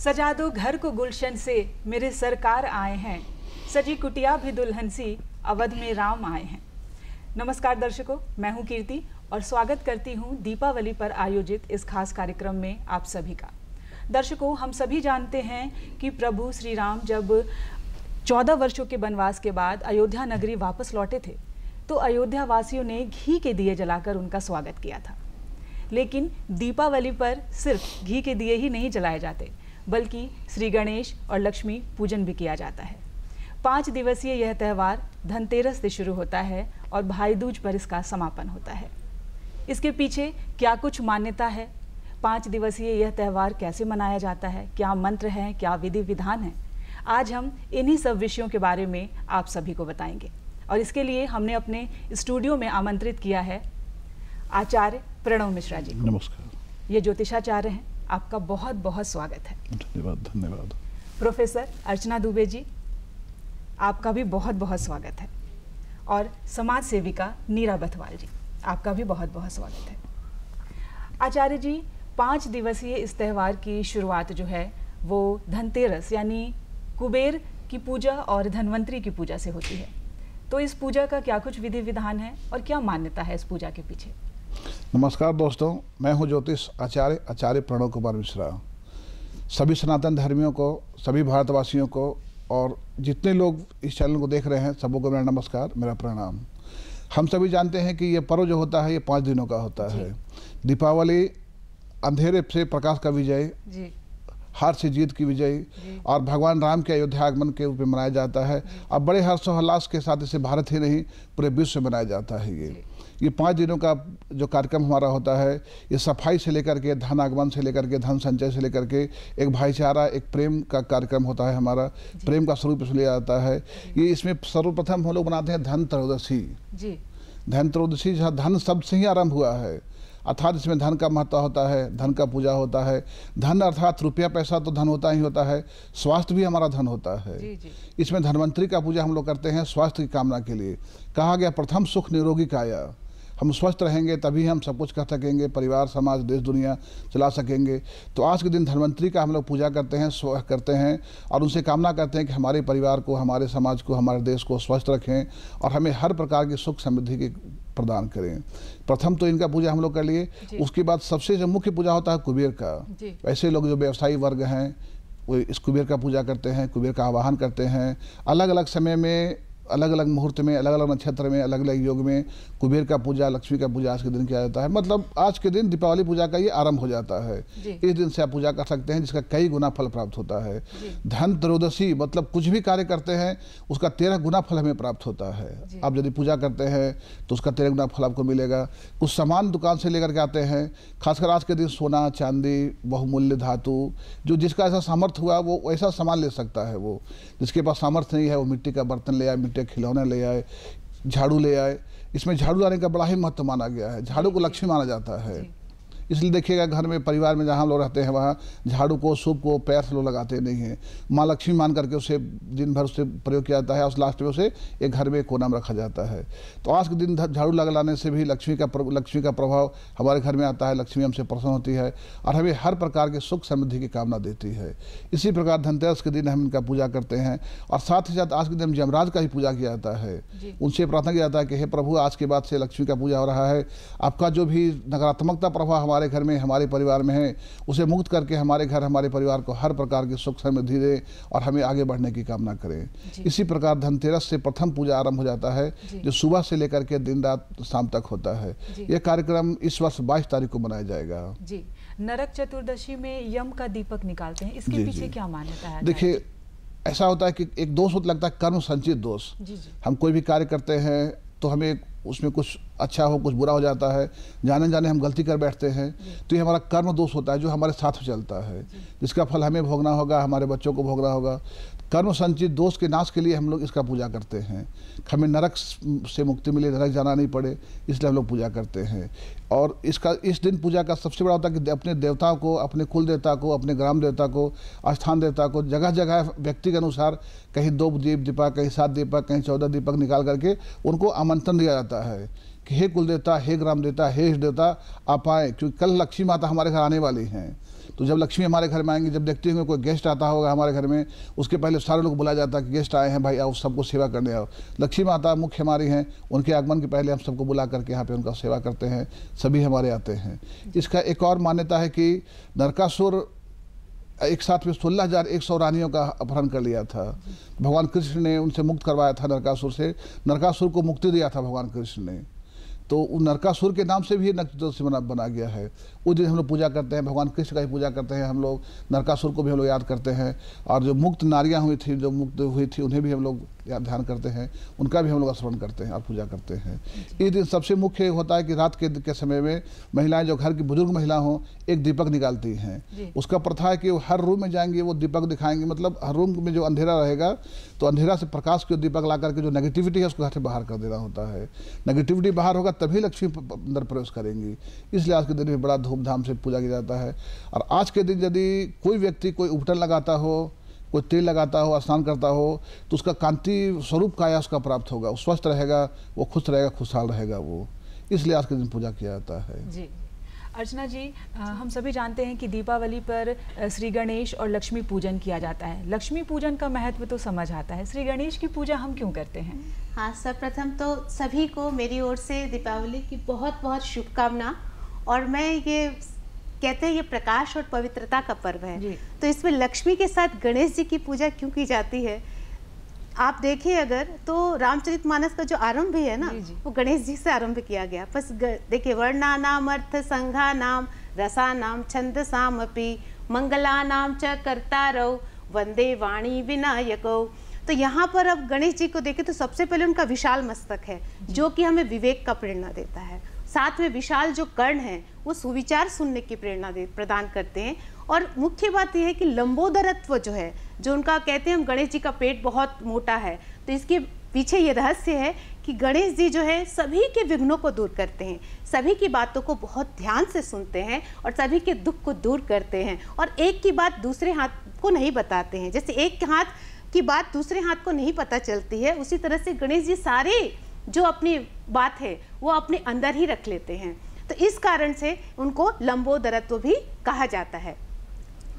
सजा दो घर को गुलशन से, मेरे सरकार आए हैं, सजी कुटिया भी दुल्हन सी, अवध में राम आए हैं। नमस्कार दर्शकों, मैं हूं कीर्ति और स्वागत करती हूं दीपावली पर आयोजित इस खास कार्यक्रम में आप सभी का। दर्शकों, हम सभी जानते हैं कि प्रभु श्री राम जब 14 वर्षों के वनवास के बाद अयोध्या नगरी वापस लौटे थे तो अयोध्या वासियों ने घी के दिए जलाकर उनका स्वागत किया था। लेकिन दीपावली पर सिर्फ घी के दिए ही नहीं जलाए जाते, बल्कि श्री गणेश और लक्ष्मी पूजन भी किया जाता है। 5 दिवसीय यह त्यौहार धनतेरस से शुरू होता है और भाई दूज पर इसका समापन होता है। इसके पीछे क्या कुछ मान्यता है? 5 दिवसीय यह त्यौहार कैसे मनाया जाता है? क्या मंत्र हैं? क्या विधि विधान है? आज हम इन्हीं सब विषयों के बारे में आप सभी को बताएंगे और इसके लिए हमने अपने स्टूडियो में आमंत्रित किया है आचार्य प्रणव मिश्रा जी। नमस्कार। ये ज्योतिषाचार्य हैं, आपका बहुत बहुत स्वागत है। धन्यवाद धन्यवाद। प्रोफेसर अर्चना दुबे जी, आपका भी बहुत बहुत स्वागत है। और समाज सेविका नीरा बथवाल जी, आपका भी बहुत बहुत स्वागत है। आचार्य जी, 5 दिवसीय इस त्यौहार की शुरुआत जो है वो धनतेरस यानी कुबेर की पूजा और धनवंतरी की पूजा से होती है। तो इस पूजा का क्या कुछ विधि विधान है और क्या मान्यता है इस पूजा के पीछे? नमस्कार दोस्तों, मैं हूं ज्योतिष आचार्य प्रणव कुमार मिश्रा। सभी सनातन धर्मियों को, सभी भारतवासियों को और जितने लोग इस चैनल को देख रहे हैं सबको मेरा नमस्कार, मेरा प्रणाम। हम सभी जानते हैं कि ये पर्व जो होता है ये 5 दिनों का होता है। दीपावली अंधेरे से प्रकाश का विजय, हार से जीत की विजय और भगवान राम के अयोध्या आगमन के रूप में मनाया जाता है। अब बड़े हर्षोल्लास के साथ इसे भारत ही नहीं पूरे विश्व में मनाया जाता है। ये 5 दिनों का जो कार्यक्रम हमारा होता है, ये सफाई से लेकर के, धन आगमन से लेकर के, धन संचय से लेकर के, एक भाईचारा, एक प्रेम का कार्यक्रम होता है हमारा। प्रेम का स्वरूप इसमें लिया जाता है। ये इसमें सर्वप्रथम हम लोग बनाते हैं धन त्रयोदशी। धन त्रयोदशी जहाँ धन शब्द से ही आरंभ हुआ है, अर्थात इसमें धन का महत्व होता है, धन का पूजा होता है। धन अर्थात रुपया पैसा तो धन होता ही होता है, स्वास्थ्य भी हमारा धन होता है। इसमें धनवंतरी का पूजा हम लोग करते हैं स्वास्थ्य की कामना के लिए। कहा गया प्रथम सुख निरोगी काया। हम स्वस्थ रहेंगे तभी हम सब कुछ कर सकेंगे, परिवार, समाज, देश, दुनिया चला सकेंगे। तो आज के दिन धनवंतरी का हम लोग पूजा करते हैं और उनसे कामना करते हैं कि हमारे परिवार को, हमारे समाज को, हमारे देश को स्वस्थ रखें और हमें हर प्रकार की सुख समृद्धि की प्रदान करें। प्रथम तो इनका पूजा हम लोग कर लिए। उसके बाद सबसे जो मुख्य पूजा होता है कुबेर का। ऐसे लोग जो व्यवसायी वर्ग हैं वो इस कुबेर का पूजा करते हैं, कुबेर का आवाहन करते हैं। अलग अलग समय में, अलग अलग मुहूर्त में, अलग अलग नक्षत्र में, अलग अलग योग में कुबेर का पूजा, लक्ष्मी का पूजा आज के दिन किया जाता है। मतलब आज के दिन दीपावली पूजा का ये आरंभ हो जाता है। इस दिन से आप पूजा कर सकते हैं जिसका कई गुना फल प्राप्त होता है। धन त्रयोदशी मतलब कुछ भी कार्य करते हैं उसका 13 गुना फल हमें प्राप्त होता है। आप यदि पूजा करते हैं तो उसका 13 गुना फल आपको मिलेगा। कुछ सामान दुकान से लेकर के आते हैं, खासकर आज के दिन सोना, चांदी, बहुमूल्य धातु, जो जिसका ऐसा सामर्थ्य हुआ वो ऐसा सामान ले सकता है। वो जिसके पास सामर्थ्य नहीं है वो मिट्टी का बर्तन ले आए, खिलौने ले आए, झाड़ू ले आए। इसमें झाड़ू लाने का बड़ा ही महत्व माना गया है। झाड़ू को लक्ष्मी माना जाता है, इसलिए देखिएगा घर में, परिवार में जहाँ लोग रहते हैं वहाँ झाड़ू को, सूप को पैर से लोग लगाते नहीं हैं। माँ लक्ष्मी मान करके उसे दिन भर उससे प्रयोग किया जाता है और लास्ट में उसे एक घर में कोना में रखा जाता है। तो आज के दिन झाड़ू लगाने से भी लक्ष्मी का प्रभाव हमारे घर में आता है। लक्ष्मी हमसे प्रसन्न होती है और हमें हर प्रकार के सुख समृद्धि की कामना देती है। इसी प्रकार धनतेरस के दिन हम इनका पूजा करते हैं और साथ ही साथ आज के दिन यमराज का ही पूजा किया जाता है। उनसे प्रार्थना किया जाता है कि हे प्रभु, आज के बाद से लक्ष्मी का पूजा हो रहा है, आपका जो भी नकारात्मकता प्रभाव हमारे घर में, हमारे परिवार में है उसे मुक्त करके हमारे घर, हमारे परिवार को हर प्रकार की सुख समृद्धि दे और हमें आगे बढ़ने की कामना करें। इसी प्रकार धनतेरस से प्रथम पूजा आरंभ हो जाता है जो सुबह से लेकर के दिन रात शाम तक होता है। यह कार्यक्रम इस वर्ष 22 तारीख को मनाया जाएगा। जी, नरक चतुर्दशी में यम का दीपक निकालते हैं, इसके पीछे क्या मान्यता है? देखिए, ऐसा होता है कि एक दोष होता लगता है कर्म संचित दोष। हम कोई भी कार्य करते हैं तो हमें उसमें कुछ अच्छा हो, कुछ बुरा हो जाता है, जाने जाने हम गलती कर बैठते हैं। तो ये हमारा कर्म दोष होता है जो हमारे साथ चलता है, जिसका फल हमें भोगना होगा, हमारे बच्चों को भोगना होगा। कर्म संचित दोष के नाश के लिए हम लोग इसका पूजा करते हैं। हमें नरक से मुक्ति मिले, नरक जाना नहीं पड़े, इसलिए हम लोग पूजा करते हैं। और इस दिन पूजा का सबसे बड़ा होता है कि अपने देवताओं को, अपने कुल देवता को, अपने ग्राम देवता को, स्थान देवता को जगह जगह व्यक्ति के अनुसार कहीं 2 दीपक, कहीं 7 दीपक, कहीं 14 दीपक निकाल करके उनको आमंत्रण दिया जाता है कि हे कुल देवता, हे ग्राम देवता, हे इष्ट देवता, आप आए, क्योंकि कल लक्ष्मी माता हमारे घर आने वाली हैं। तो जब लक्ष्मी हमारे घर में आएंगी, जब देखते होंगे कोई गेस्ट आता होगा हमारे घर में, उसके पहले सारे लोग बुलाया जाता है कि गेस्ट आए हैं भाई आओ, सबको सेवा करने आओ। लक्ष्मी माता मुख्य हमारी हैं, उनके आगमन के पहले हम सबको बुला करके यहाँ पे उनका सेवा करते हैं, सभी हमारे आते हैं। इसका एक और मान्यता है कि नरकासुर एक साथ में 16,100 रानियों का अपहरण कर लिया था। भगवान कृष्ण ने उनसे मुक्त करवाया था नरकासुर से, नरकासुर को मुक्ति दिया था भगवान कृष्ण ने। तो उन नरकासुर के नाम से भी ये नरकासुर बना गया है। उस दिन हम लोग पूजा करते हैं, भगवान कृष्ण का ही पूजा करते हैं हम लोग, नरकासुर को भी हम लोग याद करते हैं। और जो मुक्त नारियाँ हुई थी, जो मुक्त हुई थी, उन्हें भी हम लोग याद ध्यान करते हैं, उनका भी हम लोग स्मरण करते हैं और पूजा करते हैं। इस दिन सबसे मुख्य होता है कि रात के समय में महिलाएं, जो घर की बुजुर्ग महिला हों, एक दीपक निकालती हैं। उसका प्रथा है कि वो हर रूम में जाएंगी, वो दीपक दिखाएंगे, मतलब हर रूम में जो अंधेरा रहेगा तो अंधेरा से प्रकाश के दीपक ला करके जो नेगेटिविटी है उसको घर से बाहर कर देना होता है। नेगेटिविटी बाहर होगा तभी लक्ष्मी अंदर प्रवेश करेंगी। इसलिए आज के दिन में बड़ा धूमधाम से पूजा किया जाता है। और आज के दिन यदि कोई व्यक्ति कोई उपटन लगाता हो, कोई तेल लगाता हो, स्नान करता हो, तो उसका कांति स्वरूप काया उसका प्राप्त होगा, वो स्वस्थ रहेगा, वो खुश रहेगा, खुशहाल रहेगा वो। इसलिए आज के दिन पूजा किया जाता है। जी अर्चना जी, हम सभी जानते हैं कि दीपावली पर श्री गणेश और लक्ष्मी पूजन किया जाता है। लक्ष्मी पूजन का महत्व तो समझ आता है, श्री गणेश की पूजा हम क्यों करते हैं? हाँ, सर्वप्रथम तो सभी को मेरी ओर से दीपावली की बहुत बहुत शुभकामना। और मैं ये कहते हैं ये प्रकाश और पवित्रता का पर्व है, तो इसमें लक्ष्मी के साथ गणेश जी की पूजा क्यों की जाती है? आप देखिए अगर तो रामचरितमानस का जो आरंभ भी है ना, वो गणेश जी से आरंभ किया गया। बस देखिए, वर्णानाम अर्थ संघानाम रसानाम छंदसामपि मंगलानाम च कर्तारौ वंदे वाणी विनायकौ। तो यहाँ पर अब गणेश जी को देखें तो सबसे पहले उनका विशाल मस्तक है, जो कि हमें विवेक का प्रेरणा देता है। साथ में विशाल जो कर्ण है वो सुविचार सुनने की प्रेरणा प्रदान करते हैं। और मुख्य बात यह है कि लंबोदरत्व जो है, जो उनका कहते हैं हम गणेश जी का पेट बहुत मोटा है, तो इसके पीछे ये रहस्य है कि गणेश जी जो है सभी के विघ्नों को दूर करते हैं, सभी की बातों को बहुत ध्यान से सुनते हैं और सभी के दुख को दूर करते हैं। और एक की बात दूसरे हाथ को नहीं बताते हैं, जैसे एक हाथ की बात दूसरे हाथ को नहीं पता चलती है, उसी तरह से गणेश जी सारे जो अपनी बात है वो अपने अंदर ही रख लेते हैं। तो इस कारण से उनको लंबोदरत्व भी कहा जाता है।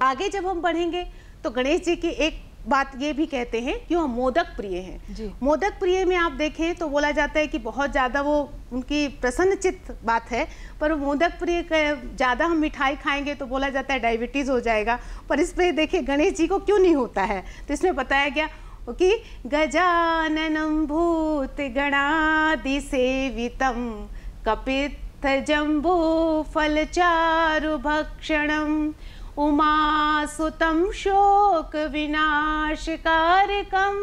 आगे जब हम बढ़ेंगे तो गणेश जी की एक बात ये भी कहते हैं कि वो मोदक प्रिय हैं। मोदक प्रिय में आप देखें तो बोला जाता है कि बहुत ज़्यादा वो उनकी प्रसन्नचित्त बात है, पर वो मोदक प्रिय ज़्यादा हम मिठाई खाएंगे तो बोला जाता है डायबिटीज़ हो जाएगा। पर इस पर देखिए गणेश जी को क्यों नहीं होता है, तो इसमें बताया गया कि गजाननं भूत गणादि सेवितं कपित्थ जम्बू फल चारु भक्षणम् उमासुतं शोक विनाशकारकं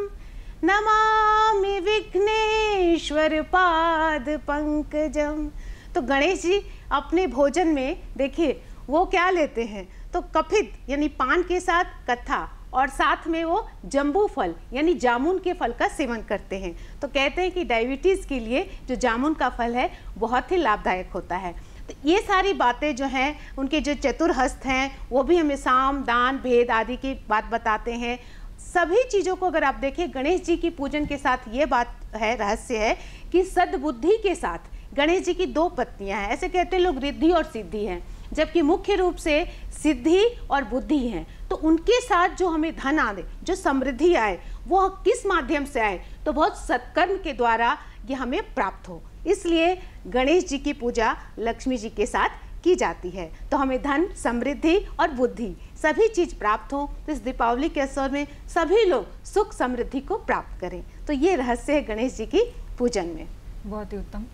नमामि विघ्नेश्वर पाद पंकजम। तो गणेश जी अपने भोजन में देखिए वो क्या लेते हैं, तो कपित यानी पान के साथ कथा और साथ में वो जम्बू फल यानी जामुन के फल का सेवन करते हैं। तो कहते हैं कि डायबिटीज़ के लिए जो जामुन का फल है बहुत ही लाभदायक होता है। तो ये सारी बातें जो हैं, उनके जो चतुर्हस्त हैं वो भी हमें साम दान भेद आदि की बात बताते हैं। सभी चीज़ों को अगर आप देखें गणेश जी की पूजन के साथ ये बात है, रहस्य है कि सद्बुद्धि के साथ गणेश जी की दो पत्नियां हैं। ऐसे कहते हैं लोग रिद्धि और सिद्धि हैं, जबकि मुख्य रूप से सिद्धि और बुद्धि हैं। तो उनके साथ जो हमें धन आए, जो समृद्धि आए, वो किस माध्यम से आए, तो बहुत सत्कर्म के द्वारा ये हमें प्राप्त हो। इसलिए गणेश जी की पूजा लक्ष्मी जी के साथ की जाती है। तो हमें धन, समृद्धि और बुद्धि सभी चीज़ प्राप्त हो, तो इस दीपावली के अवसर में सभी लोग सुख समृद्धि को प्राप्त करें। तो ये रहस्य है गणेश जी की पूजन में। बहुत ही उत्तम।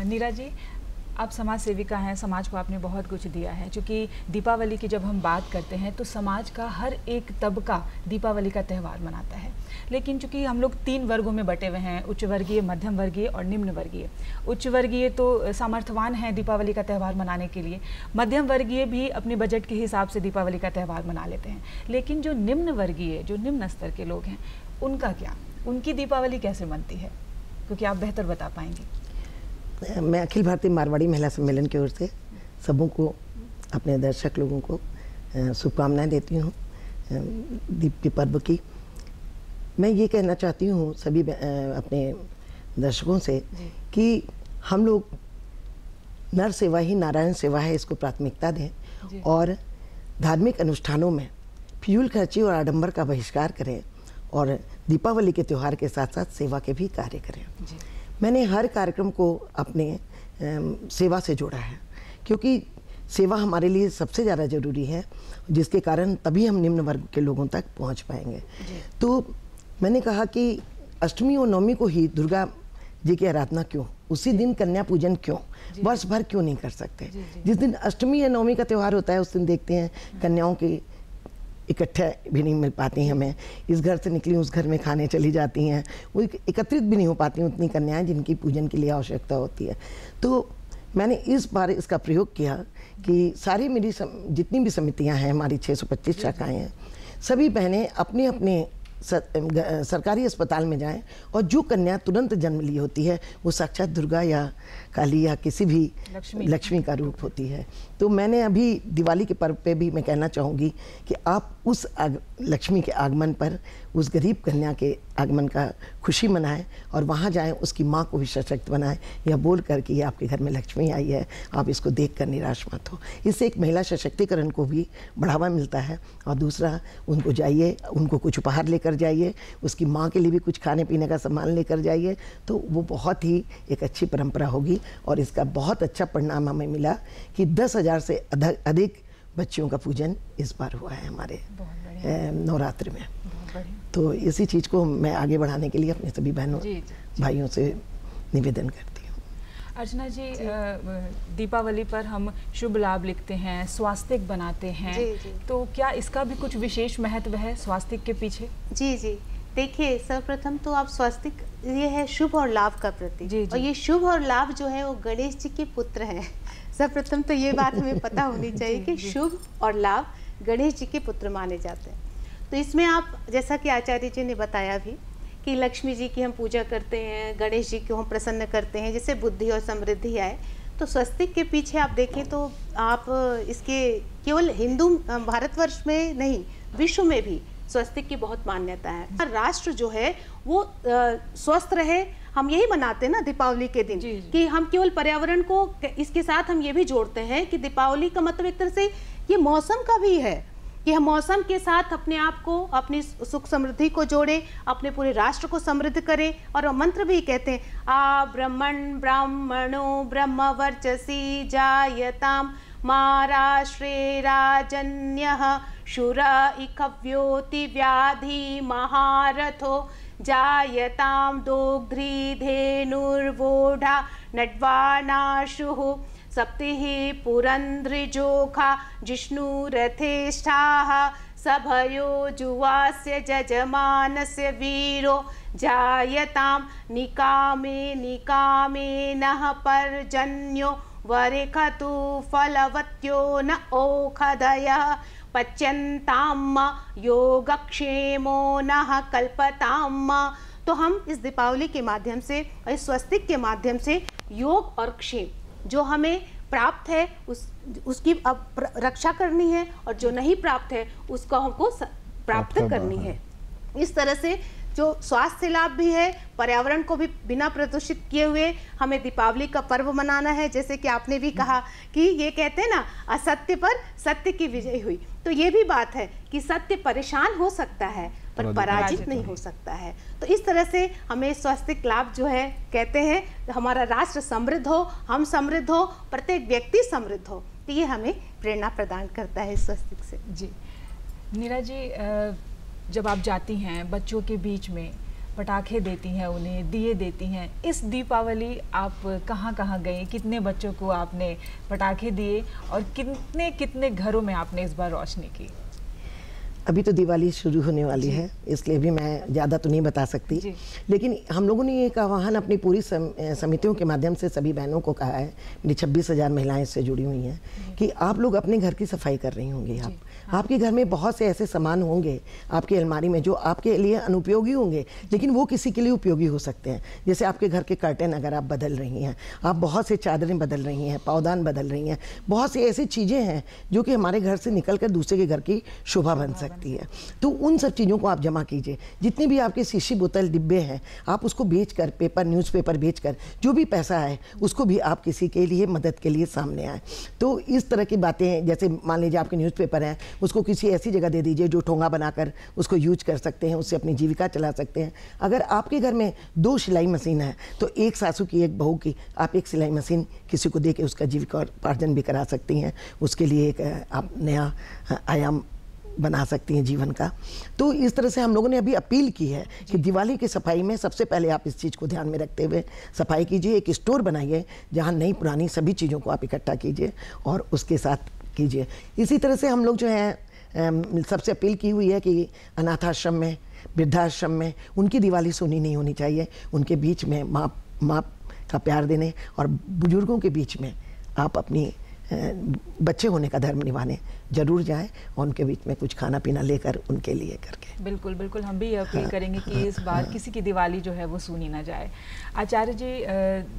नीरा जी, आप समाज सेविका हैं, समाज को आपने बहुत कुछ दिया है। क्योंकि दीपावली की जब हम बात करते हैं तो समाज का हर एक तबका दीपावली का त्यौहार मनाता है, लेकिन चूंकि हम लोग 3 वर्गों में बटे हुए हैं, उच्च वर्गीय, मध्यम वर्गीय और निम्न वर्गीय। उच्च वर्गीय तो सामर्थ्यवान हैं दीपावली का त्यौहार मनाने के लिए, मध्यम वर्गीय भी अपने बजट के हिसाब से दीपावली का त्यौहार मना लेते हैं, लेकिन जो निम्न वर्गीय, जो निम्न स्तर के लोग हैं, उनका क्या, उनकी दीपावली कैसे मनती है? क्योंकि आप बेहतर बता पाएंगे। मैं अखिल भारतीय मारवाड़ी महिला सम्मेलन की ओर से सबों को, अपने दर्शक लोगों को शुभकामनाएं देती हूँ दीप के पर्व की। मैं ये कहना चाहती हूँ सभी अपने दर्शकों से कि हम लोग नर सेवा ही नारायण सेवा है, इसको प्राथमिकता दें और धार्मिक अनुष्ठानों में फिजूल खर्ची और आडंबर का बहिष्कार करें और दीपावली के त्यौहार के साथ साथ सेवा के भी कार्य करें। मैंने हर कार्यक्रम को अपने सेवा से जोड़ा है, क्योंकि सेवा हमारे लिए सबसे ज़्यादा ज़रूरी है, जिसके कारण तभी हम निम्न वर्ग के लोगों तक पहुंच पाएंगे। तो मैंने कहा कि अष्टमी और नवमी को ही दुर्गा जी की आराधना क्यों, उसी दिन कन्या पूजन क्यों, वर्ष भर क्यों नहीं कर सकते। जिस दिन अष्टमी या नवमी का त्यौहार होता है उस दिन देखते हैं कन्याओं की इकट्ठे भी नहीं मिल पाती हैं, हमें इस घर से निकली उस घर में खाने चली जाती हैं, वो एकत्रित भी नहीं हो पाती उतनी कन्याएं जिनकी पूजन के लिए आवश्यकता होती है। तो मैंने इस बार इसका प्रयोग किया कि सारी मेरी जितनी भी समितियां हैं, हमारी 625 शाखाएं हैं, सभी बहनें अपने अपने सरकारी अस्पताल में जाएं और जो कन्या तुरंत जन्म ली होती है वो साक्षात दुर्गा या काली या किसी भी लक्ष्मी का रूप होती है। तो मैंने अभी दिवाली के पर्व पे भी मैं कहना चाहूँगी कि आप उस लक्ष्मी के आगमन पर, उस गरीब कन्या के आगमन का खुशी मनाएं और वहाँ जाएं, उसकी माँ को भी सशक्त बनाएं, यह बोल कर कि ये आपके घर में लक्ष्मी आई है, आप इसको देख कर निराश मत हो। इससे एक महिला सशक्तिकरण को भी बढ़ावा मिलता है और दूसरा उनको जाइए, उनको कुछ उपहार लेकर जाइए, उसकी माँ के लिए भी कुछ खाने पीने का सामान लेकर जाइए, तो वो बहुत ही एक अच्छी परंपरा होगी। और इसका बहुत अच्छा परिणाम हमें मिला कि 10,000 से अधिक बच्चियों का पूजन इस बार हुआ है हमारे नवरात्र में। तो इसी चीज़ को मैं आगे बढ़ाने के लिए अपने सभी बहनों भाइयों से निवेदन करती हूँ। अर्चना जी, दीपावली पर हम शुभ लाभ लिखते हैं, स्वास्तिक बनाते हैं, तो क्या इसका भी कुछ विशेष महत्व है स्वास्तिक के पीछे? जी जी, देखिए सर्वप्रथम तो आप स्वास्तिक ये है शुभ और लाभ का प्रतीक, और ये शुभ और लाभ जो है वो गणेश जी के पुत्र हैं। सर्वप्रथम तो ये बात हमें पता होनी चाहिए कि शुभ और लाभ गणेश जी के पुत्र माने जाते हैं। तो इसमें आप जैसा कि आचार्य जी ने बताया भी कि लक्ष्मी जी की हम पूजा करते हैं, गणेश जी को हम प्रसन्न करते हैं जिससे बुद्धि और समृद्धि आए। तो स्वस्तिक के पीछे आप देखें तो आप इसके केवल हिंदू भारतवर्ष में नहीं, विश्व में भी स्वस्तिक की बहुत मान्यता है। राष्ट्र जो है वो स्वस्थ रहे, हम यही मनाते हैं ना दीपावली के दिन कि हम केवल पर्यावरण को इसके साथ हम ये भी जोड़ते हैं कि दीपावली का मतलब एक तरह से ये मौसम का भी है कि हम मौसम के साथ अपने आप को, अपनी सुख समृद्धि को जोड़े, अपने पूरे राष्ट्र को समृद्ध करें। और मंत्र भी कहते हैं आ ब्राह्मणो ब्रह्म वर्चसी जायताम महाराष्ट्रे राजन्यः शूर इखव्योति व्याधि महारथो जायताम दोग्ध्री धेनुर्वोढा नड्वानाशुः सप्तिः पुरंद्रिजोखा जिष्णुरथेष्ठाः सभयो जुवास्य जजमानस्य वीरो जायताम निकामे निकामे नः पर्जन्यो वरिखतु फलवत्यो न ओखदयः पच्यन्ताम योगक्षेमो नः कल्पताम। तो हम इस दीपावली के माध्यम से और इस स्वस्तिक के माध्यम से योग और क्षेम जो हमें प्राप्त है उसकी अब रक्षा करनी है, और जो नहीं प्राप्त है उसको हमको प्राप्त करनी है। इस तरह से जो स्वास्थ्य लाभ भी है, पर्यावरण को भी बिना प्रदूषित किए हुए हमें दीपावली का पर्व मनाना है। जैसे कि आपने भी कहा कि ये कहते हैं ना, असत्य पर सत्य की विजय हुई, तो ये भी बात है कि सत्य परेशान हो सकता है पर पराजित नहीं हो सकता है। तो इस तरह से हमें स्वास्थ्य लाभ जो है कहते हैं हमारा राष्ट्र समृद्ध हो, हम समृद्ध हो, प्रत्येक व्यक्ति समृद्ध हो, तो ये हमें प्रेरणा प्रदान करता है स्वस्तिक से। जी नीरा जी, जब आप जाती हैं बच्चों के बीच में, पटाखे देती हैं, उन्हें दिए देती हैं, इस दीपावली आप कहाँ कहाँ गए, कितने बच्चों को आपने पटाखे दिए और कितने कितने घरों में आपने इस बार रोशनी की? अभी तो दिवाली शुरू होने वाली है, इसलिए भी मैं ज़्यादा तो नहीं बता सकती, लेकिन हम लोगों ने एक आह्वान अपनी पूरी समितियों के माध्यम से सभी बहनों को कहा है, मेरी 26,000 महिलाएं इससे जुड़ी हुई हैं, कि आप लोग अपने घर की सफाई कर रही होंगी। आपके घर में बहुत से ऐसे सामान होंगे आपकी अलमारी में जो आपके लिए अनुपयोगी होंगे, लेकिन वो किसी के लिए उपयोगी हो सकते हैं। जैसे आपके घर के कर्टेन अगर आप बदल रही हैं, आप बहुत से चादरें बदल रही हैं, पावदान बदल रही हैं, बहुत सी ऐसी चीज़ें हैं जो कि हमारे घर से निकल कर दूसरे के घर की शोभा बन सकती लगती है। तो उन सब चीज़ों को आप जमा कीजिए। जितनी भी आपके शीशी बोतल डिब्बे हैं, आप उसको बेचकर, पेपर न्यूज़पेपर बेचकर जो भी पैसा है उसको भी आप किसी के लिए मदद के लिए सामने आए। तो इस तरह की बातें, जैसे मान लीजिए आपके न्यूज़पेपर हैं, उसको किसी ऐसी जगह दे दीजिए जो ठोंगा बनाकर उसको यूज कर सकते हैं, उससे अपनी जीविका चला सकते हैं। अगर आपके घर में 2 सिलाई मशीन है तो एक सासू की, एक बहू की, आप एक सिलाई मशीन किसी को दे के उसका जीविकोपार्जन भी करा सकती हैं। उसके लिए एक आप नया आयाम बना सकती हैं जीवन का। तो इस तरह से हम लोगों ने अभी अपील की है कि दिवाली की सफाई में सबसे पहले आप इस चीज़ को ध्यान में रखते हुए सफाई कीजिए। एक स्टोर बनाइए जहाँ नई पुरानी सभी चीज़ों को आप इकट्ठा कीजिए और उसके साथ कीजिए। इसी तरह से हम लोग जो है सबसे अपील की हुई है कि अनाथाश्रम में, वृद्धाश्रम में उनकी दिवाली सुनी नहीं होनी चाहिए। उनके बीच में माँ का प्यार देने और बुजुर्गों के बीच में आप अपनी बच्चे होने का धर्म निभाने जरूर जाएं और उनके बीच में कुछ खाना पीना लेकर उनके लिए करके। बिल्कुल बिल्कुल, हम भी अपील करेंगे कि इस बार किसी की दिवाली जो है वो सूनी ना जाए। आचार्य जी,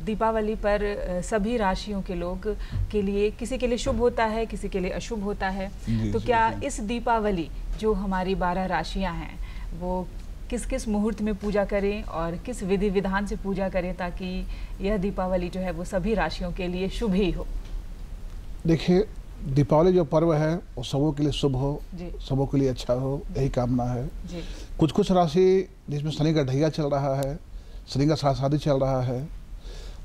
दीपावली पर सभी राशियों के लोग के लिए, किसी के लिए शुभ होता है, किसी के लिए अशुभ होता है। तो क्या इस दीपावली जो हमारी 12 राशियाँ हैं वो किस किस मुहूर्त में पूजा करें और किस विधि विधान से पूजा करें ताकि यह दीपावली जो है वो सभी राशियों के लिए शुभ ही हो? देखिए, दीपावली जो पर्व है वो सबों के लिए शुभ हो, सबों के लिए अच्छा हो, यही कामना है। कुछ कुछ राशि जिसमें शनि का ढैया चल रहा है, शनि का शादी चल रहा है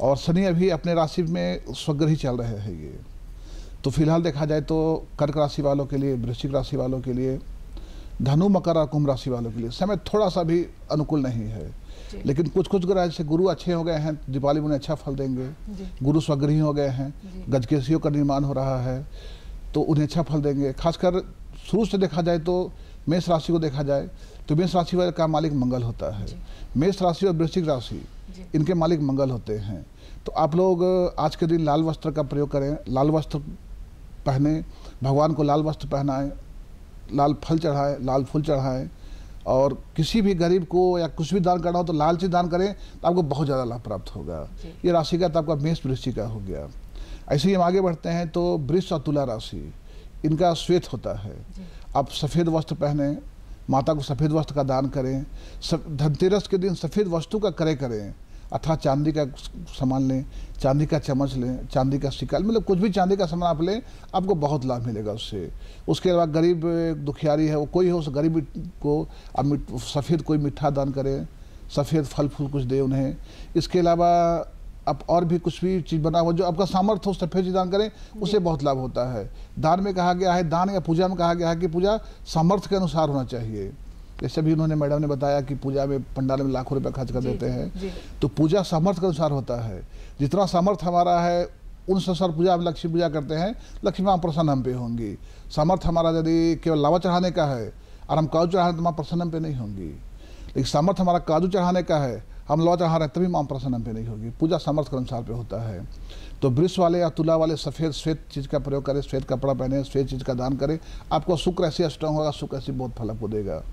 और शनि अभी अपने राशि में स्वग्रही चल रहे हैं। ये तो फिलहाल देखा जाए तो कर्क राशि वालों के लिए, वृश्चिक राशि वालों के लिए, धनु मकर और कुंभ राशि वालों के लिए समय थोड़ा सा भी अनुकूल नहीं है। लेकिन कुछ कुछ ग्रह जैसे गुरु अच्छे हो गए हैं, दीपावली में उन्हें अच्छा फल देंगे। गुरु स्वग्रही हो गए हैं, गजकेशियों का निर्माण हो रहा है तो उन्हें अच्छा फल देंगे। खासकर शुरू से देखा जाए तो मेष राशि को देखा जाए तो मेष राशि वाले का मालिक मंगल होता है। मेष राशि और वृश्चिक राशि इनके मालिक मंगल होते हैं। तो आप लोग आज के दिन लाल वस्त्र का प्रयोग करें, लाल वस्त्र पहने, भगवान को लाल वस्त्र पहनाएं, लाल फल चढ़ाएं, लाल फूल चढ़ाएं और किसी भी गरीब को या कुछ भी दान करना हो तो लाल चीज दान करें तो आपको बहुत ज़्यादा लाभ प्राप्त होगा। ये राशि का तो आपका मेष वृश्चिक का हो गया। ऐसे ही हम आगे बढ़ते हैं तो वृष और तुला राशि, इनका श्वेत होता है। आप सफ़ेद वस्त्र पहने, माता को सफ़ेद वस्त्र का दान करें। धनतेरस के दिन सफ़ेद वस्तु का क्रय करें, अर्थात चांदी का सामान लें, चांदी का चम्मच लें, चांदी का सिक्का, मतलब कुछ भी चांदी का सामान आप लें, आपको बहुत लाभ मिलेगा उससे। उसके अलावा गरीब दुखियारी है वो कोई हो, उस गरीब को आप सफ़ेद कोई मिठा दान करें, सफ़ेद फल फूल कुछ दे उन्हें। इसके अलावा आप और भी कुछ भी चीज़ बना हुआ जो आपका सामर्थ्य हो, सफ़ेद चीज़ दान करें, उससे बहुत लाभ होता है। दान में कहा गया है, दान या पूजा में कहा गया है कि पूजा सामर्थ्य के अनुसार होना चाहिए। जैसे भी उन्होंने मैडम ने बताया कि पूजा में पंडाल में लाखों रुपए खर्च कर देते हैं, तो पूजा सामर्थ्य के अनुसार होता है। जितना सामर्थ्य हमारा है उन अनुसार पूजा हम लक्ष्मी पूजा करते हैं, लक्ष्मी माँ प्रसन्न हम पे होंगी। सामर्थ्य हमारा यदि केवल लावा चढ़ाने का है और हम काजू चढ़ाने तो माँ प्रसन्न हम पे नहीं होंगी। लेकिन सामर्थ्य हमारा काजू चढ़ाने का है, हम लावा चढ़ा रहे हैं तभी माँ प्रसन्न हम पे नहीं होगी। पूजा सामर्थ्य के अनुसार पे होता है। तो वृष वाले या तुला वाले सफ़ेद श्वेत चीज़ का प्रयोग करें, श्वेत कपड़ा पहने, श्वेत चीज़ का दान करें, आपको शुक्र ऐसे स्ट्रांग होगा, शुक्र ऐसी बहुत फल आपको देगा।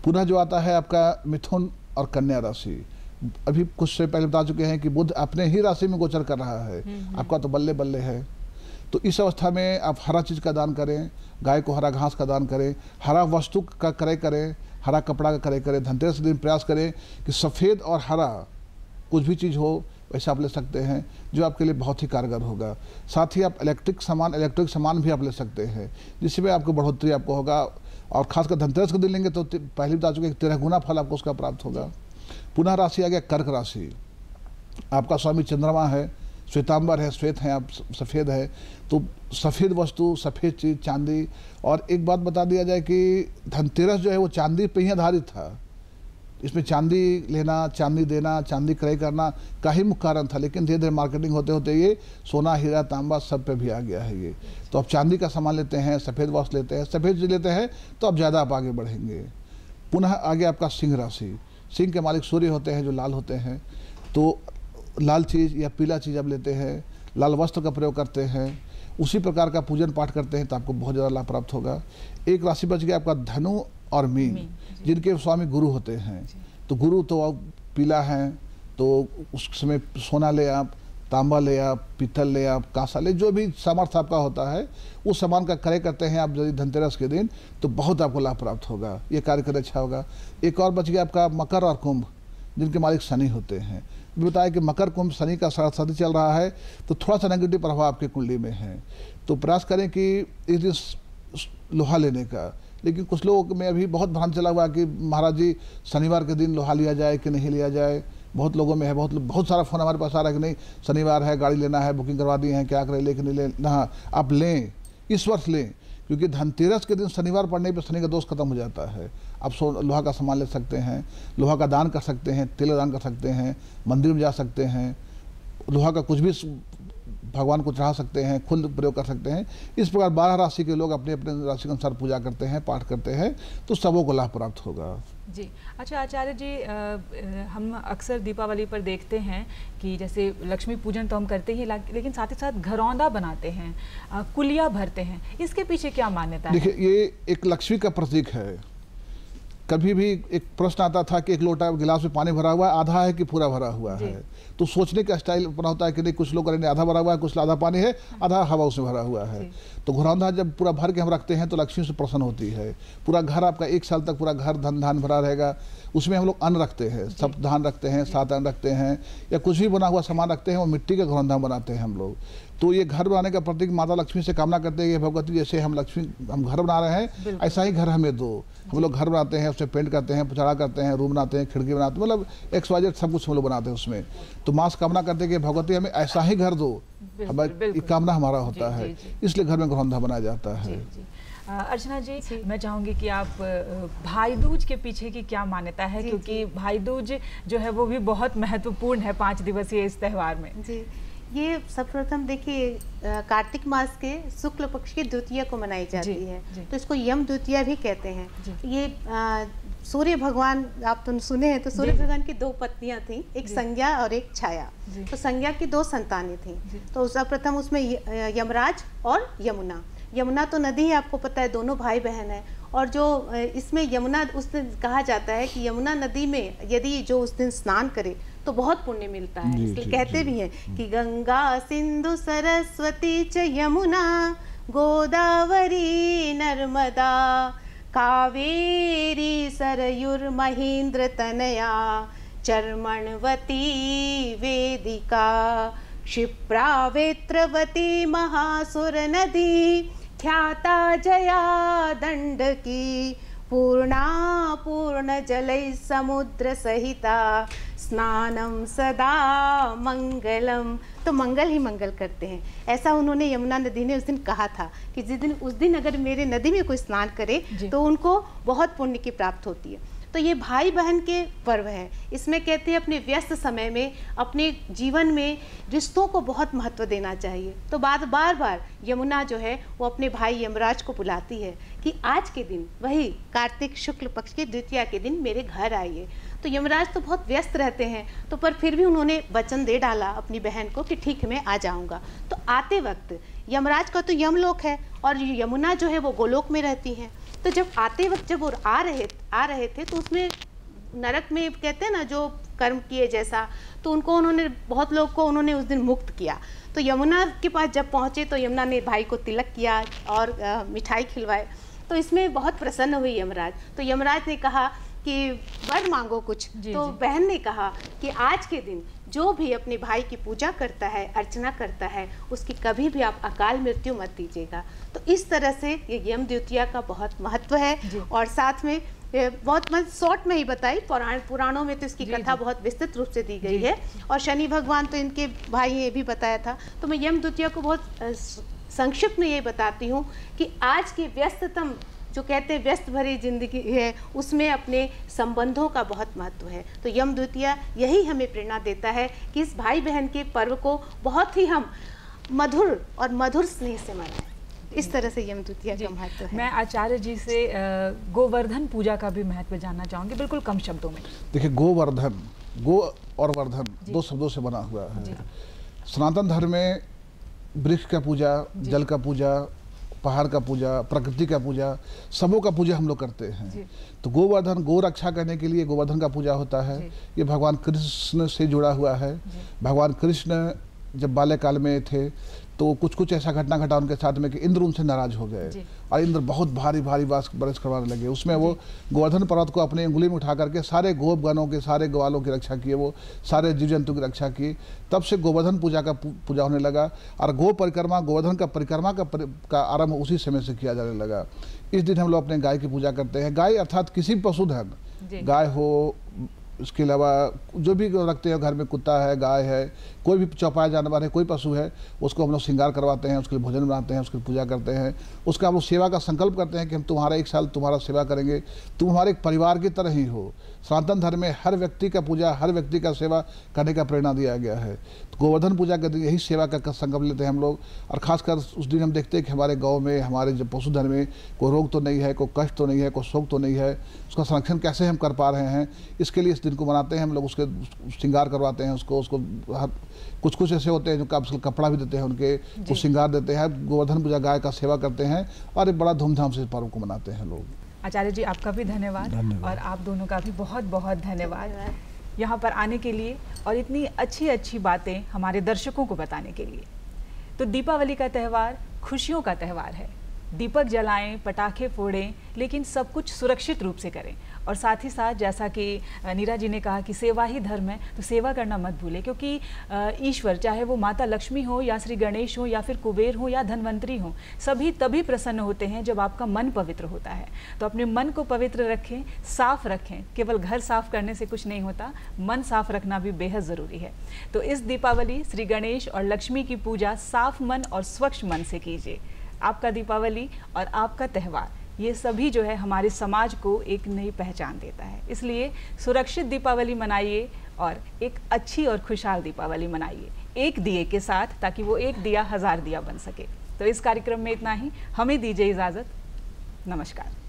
पुनः जो आता है आपका मिथुन और कन्या राशि, अभी कुछ से पहले बता चुके हैं कि बुध अपने ही राशि में गोचर कर रहा है, आपका तो बल्ले बल्ले है। तो इस अवस्था में आप हरा चीज़ का दान करें, गाय को हरा घास का दान करें, हरा वस्तु का क्रय करें, हरा कपड़ा का क्रय करें। धनतेरस के दिन प्रयास करें कि सफ़ेद और हरा कुछ भी चीज़ हो वैसे आप ले सकते हैं जो आपके लिए बहुत ही कारगर होगा। साथ ही आप इलेक्ट्रिक सामान भी आप ले सकते हैं जिसमें आपको बढ़ोतरी आपको होगा। और खासकर धनतेरस के दिन लेंगे तो पहले बता चुके 13 गुना फल आपको उसका प्राप्त होगा। पुनः राशि आ गया कर्क राशि, आपका स्वामी चंद्रमा है, श्वेतांबर है, श्वेत है, आप सफ़ेद है। तो सफ़ेद वस्तु, सफ़ेद चीज़, चांदी। और एक बात बता दिया जाए कि धनतेरस जो है वो चांदी पे ही आधारित था। इसमें चांदी लेना, चांदी देना, चांदी क्रय करना का ही मुख्य कारण था। लेकिन धीरे धीरे मार्केटिंग होते होते ये सोना, हीरा, तांबा सब पे भी आ गया है ये। तो आप चांदी का सामान लेते हैं, सफ़ेद वस्त्र लेते हैं, सफ़ेद चीज़ लेते हैं तो आप ज़्यादा आप आगे बढ़ेंगे। पुनः आगे आपका सिंह राशि, सिंह के मालिक सूर्य होते हैं जो लाल होते हैं। तो लाल चीज़ या पीला चीज़ आप लेते हैं, लाल वस्त्र का प्रयोग करते हैं, उसी प्रकार का पूजन पाठ करते हैं तो आपको बहुत ज़्यादा लाभ प्राप्त होगा। एक राशि बच गया आपका धनु और मीन, जिनके स्वामी गुरु होते हैं। तो गुरु तो पीला हैं तो उस समय सोना ले आप, तांबा ले आप, पीतल ले आप, कांसा ले, जो भी सामर्थ्य आपका होता है उस सामान का क्रय करते हैं आप यदि धनतेरस के दिन, तो बहुत आपको लाभ प्राप्त होगा, ये कार्य करना अच्छा होगा। एक और बच गया आपका मकर और कुंभ, जिनके मालिक शनि होते हैं। बताया कि मकर कुंभ शनि का साथ चल रहा है, तो थोड़ा सा नेगेटिव प्रभाव आपके कुंडली में है, तो प्रयास करें कि इस दिन लोहा लेने का। लेकिन कुछ लोगों में अभी बहुत भ्रांत चला हुआ कि महाराज जी शनिवार के दिन लोहा लिया जाए कि नहीं लिया जाए, बहुत लोगों में है, बहुत सारा फ़ोन हमारे पास आ रहा है कि नहीं शनिवार है, गाड़ी लेना है, बुकिंग करवा दी है, क्या करें, लेकिन नहीं लेना, आप लें, इस वर्ष लें, क्योंकि धनतेरस के दिन शनिवार पड़ने पर शनि का दोष खत्म हो जाता है। आप लोहा का सामान ले सकते हैं, लोहा का दान कर सकते हैं, तेल दान कर सकते हैं, मंदिर में जा सकते हैं, लोहा का कुछ भी भगवान को चढ़ा सकते हैं, खुद प्रयोग कर सकते हैं। इस प्रकार 12 राशि के लोग अपने अपने राशि के अनुसार पूजा करते हैं, पाठ करते हैं, तो सबों को लाभ प्राप्त होगा। जी अच्छा आचार्य जी, हम अक्सर दीपावली पर देखते हैं कि जैसे लक्ष्मी पूजन तो हम करते ही, लेकिन साथ ही साथ घरौंदा बनाते हैं, कुलिया भरते हैं, इसके पीछे क्या मान्यता है? देखिए, ये एक लक्ष्मी का प्रतीक है। कभी भी एक प्रश्न आता था कि एक लोटा गिलास में पानी भरा हुआ है, आधा है कि पूरा भरा हुआ है, तो सोचने का स्टाइल अपना होता है कि नहीं, कुछ लोग करेंगे आधा भरा हुआ है, कुछ आधा पानी है, आधा हवा उसमें भरा हुआ है। तो घरौंदा जब पूरा भर के हम रखते हैं तो लक्ष्मी से प्रसन्न होती है। पूरा घर आपका 1 साल तक पूरा घर धन धान भरा रहेगा। उसमें हम लोग अन्न रखते हैं, सब धान रखते हैं, 7 अन्न रखते हैं, या कुछ भी बना हुआ सामान रखते हैं, वो मिट्टी का घरौंदा बनाते हैं हम लोग। तो ये घर बनाने का प्रतीक माता लक्ष्मी से कामना करते हैं, भगवती जैसे हम घर बना रहे हैं ऐसा ही घर हमें दो। हम लोग घर बनाते हैं, उससे पेंट करते हैं, पुचाड़ा करते हैं, रूम बनाते हैं, खिड़की बनाते हैं, मतलब XYZ सब कुछ हम लोग बनाते हैं उसमें। तो माँ से कामना करते हैं कि भगवती हमें ऐसा ही घर दो, हमारी कामना हमारा होता है, इसलिए घर में घरौंदा बनाया जाता है। अर्चना जी, मैं चाहूँगी कि आप भाई दूज के पीछे की क्या मान्यता है, क्योंकि भाई दूज जो है वो भी बहुत महत्वपूर्ण है 5 दिवसीय इस त्यौहार में। जी, ये सर्वप्रथम देखिए कार्तिक मास के शुक्ल पक्ष की द्वितीया को मनाई जाती है, तो इसको यम द्वितीया भी कहते हैं। ये सूर्य भगवान, आप तो सुने हैं, तो सूर्य भगवान की 2 पत्नियां थी, एक संज्ञा और एक छाया। तो संज्ञा की 2 संतानें थी, तो सर्वप्रथम उसमें यमराज और यमुना। यमुना तो नदी है, आपको पता है, दोनों भाई बहन है। और जो इसमें यमुना, उस दिन कहा जाता है कि यमुना नदी में यदि जो उस दिन स्नान करे तो बहुत पुण्य मिलता है। इसलिए कहते भी हैं कि गंगा सिंधु सरस्वती च यमुना गोदावरी नर्मदा कावेरी सरयुर महेंद्र तनया चर्मणवती वेदिका क्षिप्रा वेत्रवती महासुर नदी ख्याता जया दंडकी पूर्णा पूर्ण जलै समुद्र सहिता स्नानम सदा मंगलम। तो मंगल ही मंगल करते हैं, ऐसा उन्होंने, यमुना नदी ने उस दिन कहा था कि उस दिन अगर मेरे नदी में कोई स्नान करे तो उनको बहुत पुण्य की प्राप्त होती है। तो ये भाई बहन के पर्व है। इसमें कहते हैं अपने व्यस्त समय में अपने जीवन में रिश्तों को बहुत महत्व देना चाहिए। तो बार बार यमुना जो है वो अपने भाई यमराज को बुलाती है कि आज के दिन, वही कार्तिक शुक्ल पक्ष की द्वितीया के दिन मेरे घर आइए। तो यमराज तो बहुत व्यस्त रहते हैं, तो पर फिर भी उन्होंने वचन दे डाला अपनी बहन को कि ठीक है मैं आ जाऊंगा। तो आते वक्त, यमराज का तो यमलोक है और यमुना जो है वो गोलोक में रहती हैं। तो जब आते वक्त जब वो आ रहे थे तो उसमें नरक में कहते हैं ना जो कर्म किए जैसा, तो उनको उन्होंने, बहुत लोग को उन्होंने उस दिन मुक्त किया। तो यमुना के पास जब पहुँचे तो यमुना ने भाई को तिलक किया और मिठाई खिलवाए। तो इसमें बहुत प्रसन्न हुई यमराज। तो यमराज ने कहा कि वर मांगो कुछ। तो बहन ने कहा कि आज के दिन जो भी अपने भाई की पूजा करता है, अर्चना करता है, उसकी कभी भी आप अकाल मृत्यु मत दीजिएगा। तो इस तरह से ये यम द्वितीया का बहुत महत्व है। और साथ में बहुत शॉर्ट में ही बताई, पुराणों में तो इसकी कथा बहुत विस्तृत रूप से दी गई है। और शनि भगवान तो इनके भाई, ये भी बताया था। तो मैं यम द्वितीया को बहुत संक्षिप्त में ये बताती हूँ कि आज के व्यस्ततम, जो कहते हैं व्यस्त भरी जिंदगी है, उसमें अपने संबंधों का बहुत महत्व है। तो यम द्वितीया यही हमें प्रेरणा देता है कि इस भाई बहन के पर्व को बहुत ही हम मधुर स्नेह से मनाएं। इस तरह से यम द्वितीया का महत्व है। मैं आचार्य जी से गोवर्धन पूजा का भी महत्व जानना चाहूँगी, बिल्कुल कम शब्दों में। देखिए, गोवर्धन, गो और वर्धन 2 शब्दों से बना हुआ है। सनातन धर्म में वृक्ष का पूजा, जल का पूजा, पहाड़ का पूजा, प्रकृति का पूजा, सबों का पूजा हम लोग करते हैं। तो गोवर्धन, गो रक्षा करने के लिए गोवर्धन का पूजा होता है। ये भगवान कृष्ण से जुड़ा हुआ है। भगवान कृष्ण जब बाल्यकाल में थे तो कुछ कुछ ऐसा घटना घटा उनके साथ में कि इंद्र उनसे नाराज हो गए और इंद्र बहुत भारी भारी बरस करवाने लगे। उसमें वो गोवर्धन पर्वत को अपनी उंगली में उठा करके सारे गोपगणों के, सारे ग्वालों की रक्षा किए, वो सारे जीव जंतु की रक्षा की। तब से गोवर्धन पूजा का पूजा होने लगा और गो परिक्रमा, गोवर्धन का परिक्रमा का आरंभ उसी समय से किया जाने लगा। इस दिन हम लोग अपने गाय की पूजा करते हैं। गाय अर्थात किसी भी पशुधन, गाय हो, इसके अलावा जो भी रखते हैं घर में, कुत्ता है, गाय है, कोई भी चौपाया जानवर है, कोई पशु है, उसको हम लोग श्रृंगार करवाते हैं, उसके लिए भोजन बनाते हैं, उसकी पूजा करते हैं, उसका हम लोग सेवा का संकल्प करते हैं कि हम तुम्हारा 1 साल तुम्हारा सेवा करेंगे, तुम हमारे एक परिवार की तरह ही हो। सनातन धर्म में हर व्यक्ति का पूजा, हर व्यक्ति का सेवा करने का प्रेरणा दिया गया है। तो गोवर्धन पूजा के दिन यही सेवा का संकल्प लेते हैं हम लोग। और खासकर उस दिन हम देखते हैं कि हमारे गाँव में, हमारे जो पशुधन में कोई रोग तो नहीं है, कोई कष्ट तो नहीं है, कोई शोक तो नहीं है, उसका संरक्षण कैसे हम कर पा रहे हैं, इसके लिए इस दिन को मनाते हैं हम लोग। उसके श्रृंगार करवाते हैं उसको कुछ कुछ ऐसे होते हैं जो कपड़ा भी देते हैं, उनके कुछ श्रृंगार देते हैं, गोवर्धन पूजा गाय का सेवा करते हैं और एक बड़ा धूमधाम से इस पर्व को मनाते हैं लोग। आचार्य जी, आपका भी धन्यवाद और आप दोनों का भी बहुत बहुत धन्यवाद यहाँ पर आने के लिए और इतनी अच्छी अच्छी बातें हमारे दर्शकों को बताने के लिए। तो दीपावली का त्यौहार खुशियों का त्यौहार है। दीपक जलाएं, पटाखे फोड़ें, लेकिन सब कुछ सुरक्षित रूप से करें। और साथ ही साथ जैसा कि नीरा जी ने कहा कि सेवा ही धर्म है, तो सेवा करना मत भूलें, क्योंकि ईश्वर, चाहे वो माता लक्ष्मी हो या श्री गणेश हो या फिर कुबेर हो या धनवंतरी हो, सभी तभी प्रसन्न होते हैं जब आपका मन पवित्र होता है। तो अपने मन को पवित्र रखें, साफ रखें। केवल घर साफ करने से कुछ नहीं होता, मन साफ रखना भी बेहद ज़रूरी है। तो इस दीपावली श्री गणेश और लक्ष्मी की पूजा साफ मन और स्वच्छ मन से कीजिए। आपका दीपावली और आपका त्यौहार, ये सभी जो है हमारे समाज को एक नई पहचान देता है। इसलिए सुरक्षित दीपावली मनाइए और एक अच्छी और खुशहाल दीपावली मनाइए, एक दिए के साथ, ताकि वो एक दिया 1000 दिया बन सके। तो इस कार्यक्रम में इतना ही, हमें दीजिए इजाज़त। नमस्कार।